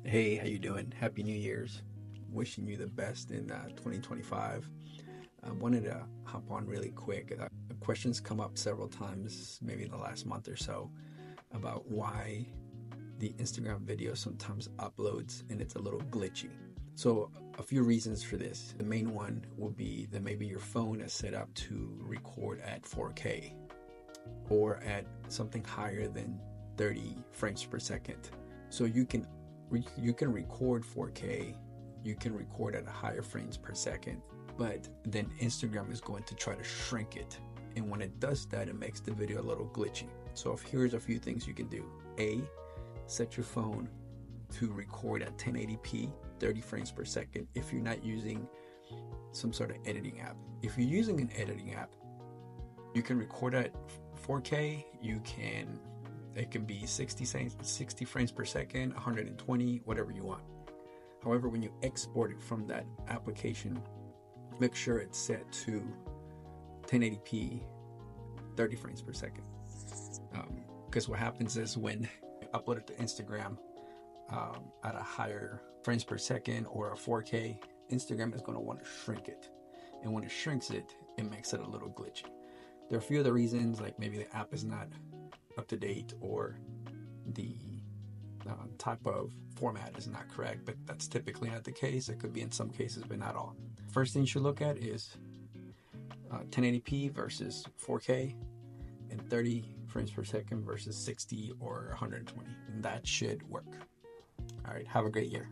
Hey, how you doing? Happy New Year's. Wishing you the best in 2025. I wanted to hop on really quick. Questions come up several times, maybe in the last month or so, about why the Instagram video sometimes uploads and it's a little glitchy. So a few reasons for this. The main one will be that maybe your phone is set up to record at 4K or at something higher than 30 frames per second. So you can record 4K, you can record at a higher frames per second, but then Instagram is going to try to shrink it. And when it does that, it makes the video a little glitchy. So here's a few things you can do. A, set your phone to record at 1080p, 30 frames per second if you're not using some sort of editing app. If you're using an editing app, you can record at 4K, it can be 60 frames per second, 120, whatever you want. However, when you export it from that application, make sure it's set to 1080p, 30 frames per second. Because what happens is when you upload it to Instagram at a higher frames per second or a 4K, Instagram is going to want to shrink it. And when it shrinks it, it makes it a little glitchy. There are a few other reasons, like maybe the app is not up to date or the type of format is not correct, but that's typically not the case. It could be in some cases, but not all. First thing you should look at is 1080p versus 4K and 30 frames per second versus 60 or 120, and that should work. All right, have a great year.